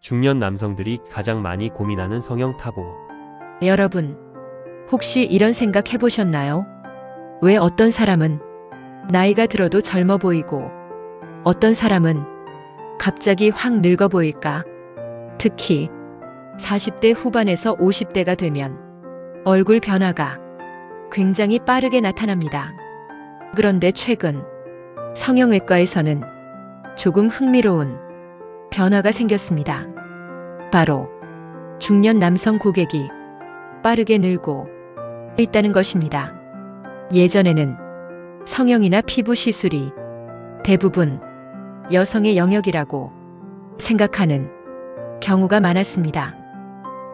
중년 남성들이 가장 많이 고민하는 성형 타보. 여러분, 혹시 이런 생각 해보셨나요? 왜 어떤 사람은 나이가 들어도 젊어 보이고 어떤 사람은 갑자기 확 늙어 보일까? 특히 40대 후반에서 50대가 되면 얼굴 변화가 굉장히 빠르게 나타납니다. 그런데 최근 성형외과에서는 조금 흥미로운 변화가 생겼습니다. 바로 중년 남성 고객이 빠르게 늘고 있다는 것입니다. 예전에는 성형이나 피부 시술이 대부분 여성의 영역이라고 생각하는 경우가 많았습니다.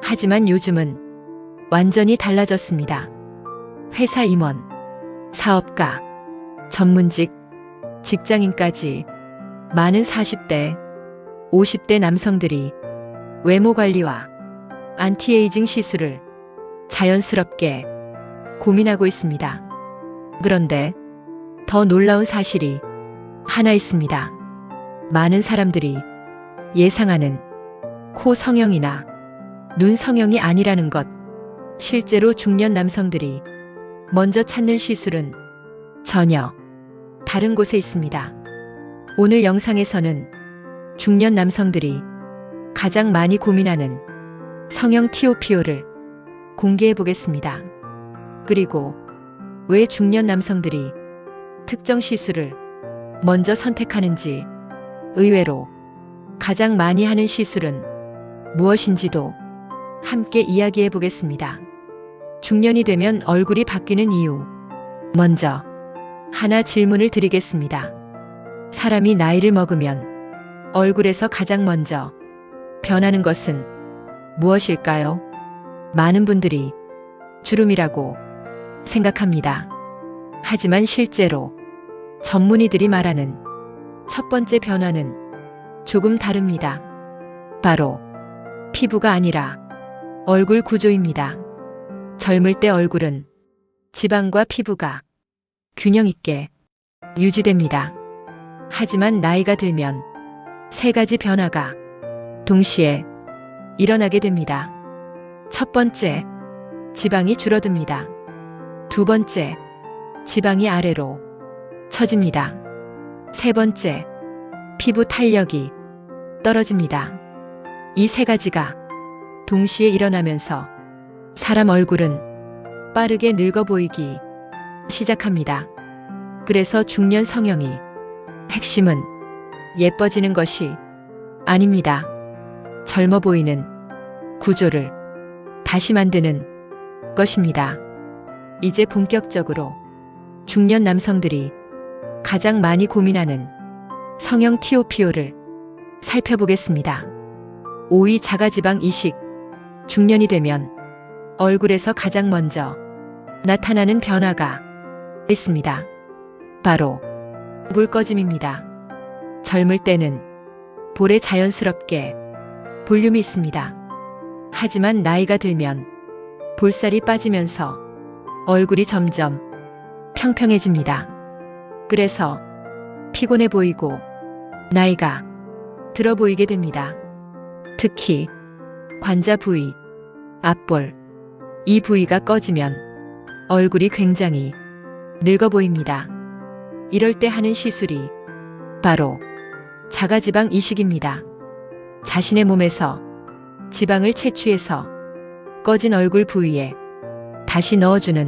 하지만 요즘은 완전히 달라졌습니다. 회사 임원, 사업가, 전문직, 직장인까지 많은 40대, 50대 남성들이 외모 관리와 안티에이징 시술을 자연스럽게 고민하고 있습니다. 그런데 더 놀라운 사실이 하나 있습니다. 많은 사람들이 예상하는 코 성형이나 눈 성형이 아니라는 것. 실제로 중년 남성들이 먼저 찾는 시술은 전혀 다른 곳에 있습니다. 오늘 영상에서는 중년 남성들이 가장 많이 고민하는 성형 TOPO를 공개해 보겠습니다. 그리고 왜 중년 남성들이 특정 시술을 먼저 선택하는지, 의외로 가장 많이 하는 시술은 무엇인지도 함께 이야기해 보겠습니다. 중년이 되면 얼굴이 바뀌는 이유. 먼저 하나 질문을 드리겠습니다. 사람이 나이를 먹으면 얼굴에서 가장 먼저 변하는 것은 무엇일까요? 많은 분들이 주름이라고 생각합니다. 하지만 실제로 전문의들이 말하는 첫 번째 변화는 조금 다릅니다. 바로 피부가 아니라 얼굴 구조입니다. 젊을 때 얼굴은 지방과 피부가 균형 있게 유지됩니다. 하지만 나이가 들면 세 가지 변화가 동시에 일어나게 됩니다. 첫 번째, 지방이 줄어듭니다. 두 번째, 지방이 아래로 처집니다. 세 번째, 피부 탄력이 떨어집니다. 이 세 가지가 동시에 일어나면서 사람 얼굴은 빠르게 늙어 보이기 시작합니다. 그래서 중년 성형이 핵심은 예뻐지는 것이 아닙니다. 젊어 보이는 구조를 다시 만드는 것입니다. 이제 본격적으로 중년 남성들이 가장 많이 고민하는 성형 TOPO를 살펴보겠습니다. 5위, 자가지방 이식. 중년이 되면 얼굴에서 가장 먼저 나타나는 변화가 있습니다. 바로 볼 꺼짐입니다. 젊을 때는 볼에 자연스럽게 볼륨이 있습니다. 하지만 나이가 들면 볼살이 빠지면서 얼굴이 점점 평평해집니다. 그래서 피곤해 보이고 나이가 들어 보이게 됩니다. 특히 관자 부위, 앞볼, 이 부위가 꺼지면 얼굴이 굉장히 늙어 보입니다. 이럴 때 하는 시술이 바로 자가지방 이식입니다. 자신의 몸에서 지방을 채취해서 꺼진 얼굴 부위에 다시 넣어주는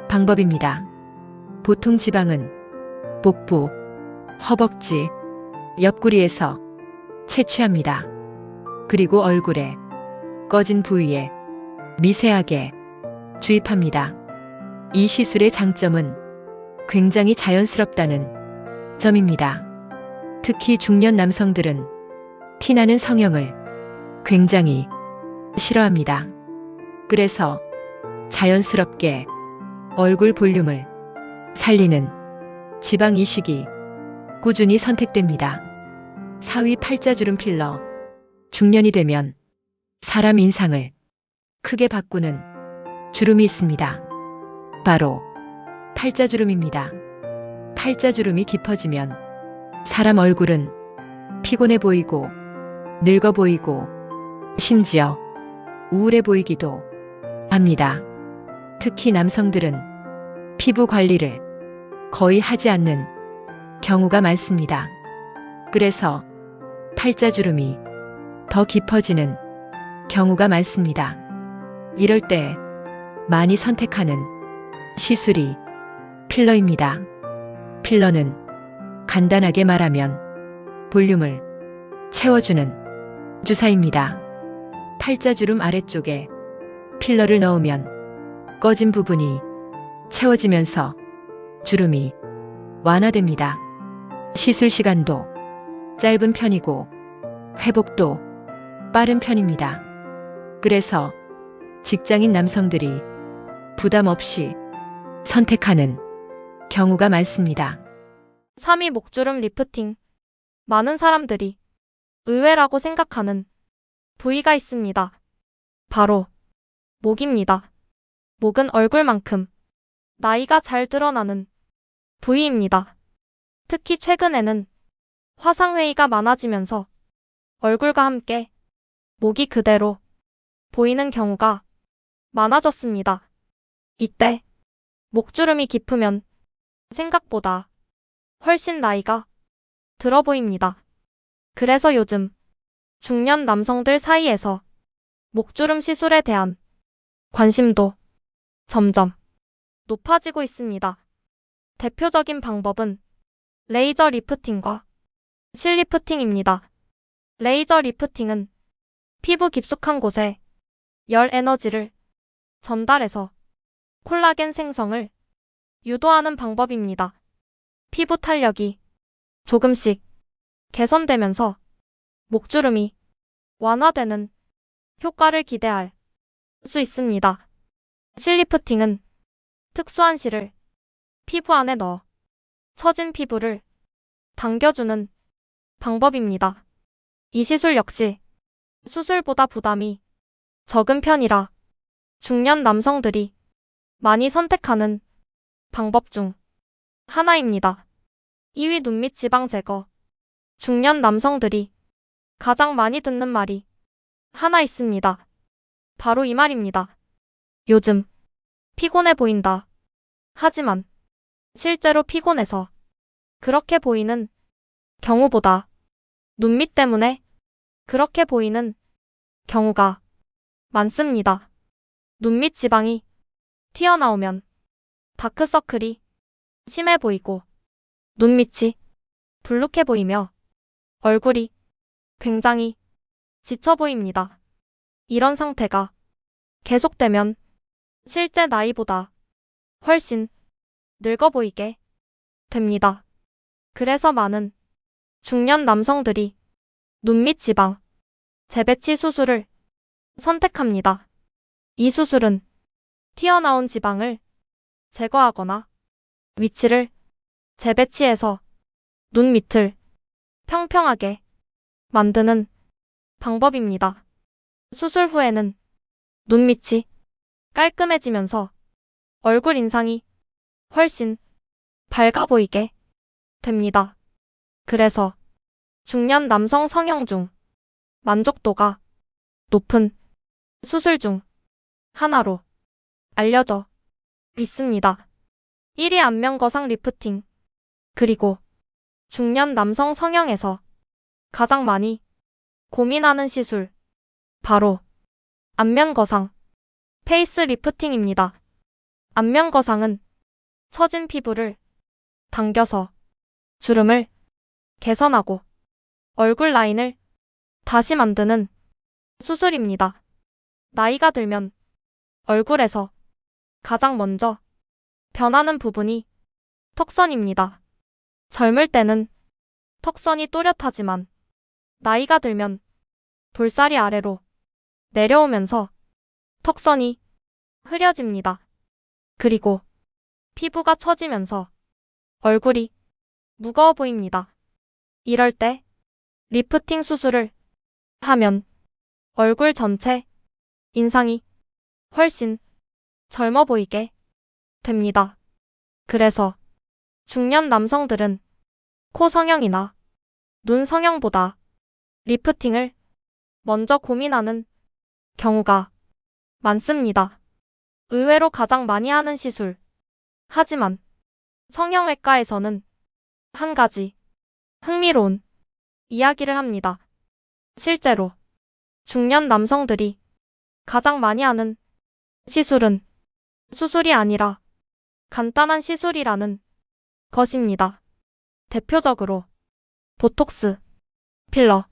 방법입니다. 보통 지방은 복부, 허벅지, 옆구리에서 채취합니다. 그리고 얼굴에 꺼진 부위에 미세하게 주입합니다. 이 시술의 장점은 굉장히 자연스럽다는 점입니다. 특히 중년 남성들은 티나는 성형을 굉장히 싫어합니다. 그래서 자연스럽게 얼굴 볼륨을 살리는 지방 이식이 꾸준히 선택됩니다. 4위, 팔자주름 필러. 중년이 되면 사람 인상을 크게 바꾸는 주름이 있습니다. 바로 팔자주름입니다. 팔자주름이 깊어지면 사람 얼굴은 피곤해 보이고 늙어 보이고 심지어 우울해 보이기도 합니다. 특히 남성들은 피부 관리를 거의 하지 않는 경우가 많습니다. 그래서 팔자주름이 더 깊어지는 경우가 많습니다. 이럴 때 많이 선택하는 시술이 필러입니다. 필러는 간단하게 말하면 볼륨을 채워주는 주사입니다. 팔자주름 아래쪽에 필러를 넣으면 꺼진 부분이 채워지면서 주름이 완화됩니다. 시술 시간도 짧은 편이고 회복도 빠른 편입니다. 그래서 직장인 남성들이 부담 없이 선택하는 경우가 많습니다. 3위 목주름 리프팅. 많은 사람들이 의외라고 생각하는 부위가 있습니다. 바로 목입니다. 목은 얼굴만큼 나이가 잘 드러나는 부위입니다. 특히 최근에는 화상회의가 많아지면서 얼굴과 함께 목이 그대로 보이는 경우가 많아졌습니다. 이때 목주름이 깊으면 생각보다 훨씬 나이가 들어 보입니다. 그래서 요즘 중년 남성들 사이에서 목주름 시술에 대한 관심도 점점 높아지고 있습니다. 대표적인 방법은 레이저 리프팅과 실리프팅입니다. 레이저 리프팅은 피부 깊숙한 곳에 열 에너지를 전달해서 콜라겐 생성을 유도하는 방법입니다. 피부 탄력이 조금씩 개선되면서 목주름이 완화되는 효과를 기대할 수 있습니다. 실리프팅은 특수한 실을 피부 안에 넣어 처진 피부를 당겨주는 방법입니다. 이 시술 역시 수술보다 부담이 적은 편이라 중년 남성들이 많이 선택하는 방법 중 하나입니다. 2위 눈밑 지방 제거. 중년 남성들이 가장 많이 듣는 말이 하나 있습니다. 바로 이 말입니다. 요즘 피곤해 보인다. 하지만 실제로 피곤해서 그렇게 보이는 경우보다 눈밑 때문에 그렇게 보이는 경우가 많습니다. 눈밑 지방이 튀어나오면 다크서클이 심해 보이고 눈밑이 불룩해 보이며 얼굴이 굉장히 지쳐 보입니다. 이런 상태가 계속되면 실제 나이보다 훨씬 늙어 보이게 됩니다. 그래서 많은 중년 남성들이 눈밑 지방 재배치 수술을 선택합니다. 이 수술은 튀어나온 지방을 제거하거나 위치를 재배치해서 눈 밑을 평평하게 만드는 방법입니다. 수술 후에는 눈 밑이 깔끔해지면서 얼굴 인상이 훨씬 밝아 보이게 됩니다. 그래서 중년 남성 성형 중 만족도가 높은 수술 중 하나로 알려져 있습니다. 1위 안면 거상 리프팅. 그리고 중년 남성 성형에서 가장 많이 고민하는 시술. 바로 안면 거상, 페이스 리프팅입니다. 안면 거상은 처진 피부를 당겨서 주름을 개선하고 얼굴 라인을 다시 만드는 수술입니다. 나이가 들면 얼굴에서 가장 먼저 변하는 부분이 턱선입니다. 젊을 때는 턱선이 또렷하지만 나이가 들면 볼살이 아래로 내려오면서 턱선이 흐려집니다. 그리고 피부가 처지면서 얼굴이 무거워 보입니다. 이럴 때 리프팅 수술을 하면 얼굴 전체 인상이 훨씬 젊어 보이게 됩니다. 그래서 중년 남성들은 코 성형이나 눈 성형보다 리프팅을 먼저 고민하는 경우가 많습니다. 의외로 가장 많이 하는 시술. 하지만 성형외과에서는 한 가지 흥미로운 이야기를 합니다. 실제로 중년 남성들이 가장 많이 하는 시술은 수술이 아니라 간단한 시술이라는 것입니다. 대표적으로 보톡스, 필러,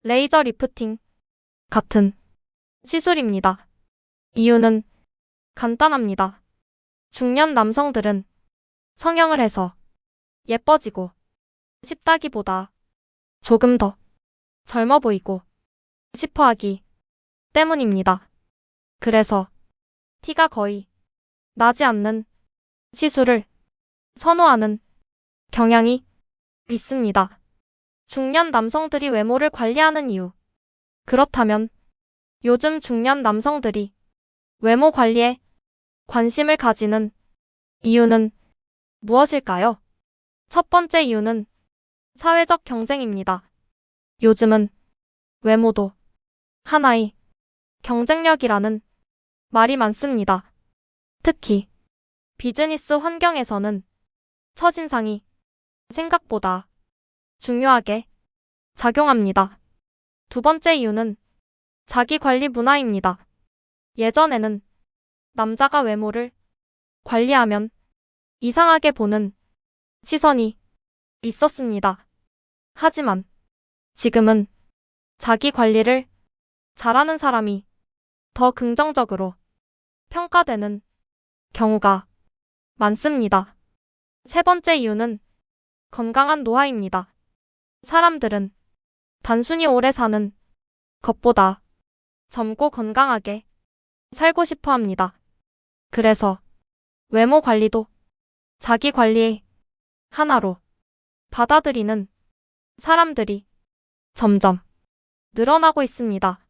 레이저 리프팅 같은 시술입니다. 이유는 간단합니다. 중년 남성들은 성형을 해서 예뻐지고 싶다기보다 조금 더 젊어 보이고 싶어 하기 때문입니다. 그래서 티가 거의 나지 않는 시술을 선호하는 경향이 있습니다. 중년 남성들이 외모를 관리하는 이유. 그렇다면 요즘 중년 남성들이 외모 관리에 관심을 가지는 이유는 무엇일까요? 첫 번째 이유는 사회적 경쟁입니다. 요즘은 외모도 하나의 경쟁력이라는 말이 많습니다. 특히 비즈니스 환경에서는 첫인상이 생각보다 중요하게 작용합니다. 두 번째 이유는 자기 관리 문화입니다. 예전에는 남자가 외모를 관리하면 이상하게 보는 시선이 있었습니다. 하지만 지금은 자기 관리를 잘하는 사람이 더 긍정적으로 평가되는 경우가 많습니다. 세 번째 이유는 건강한 노화입니다. 사람들은 단순히 오래 사는 것보다 젊고 건강하게 살고 싶어 합니다. 그래서 외모 관리도 자기 관리의 하나로 받아들이는 사람들이 점점 늘어나고 있습니다.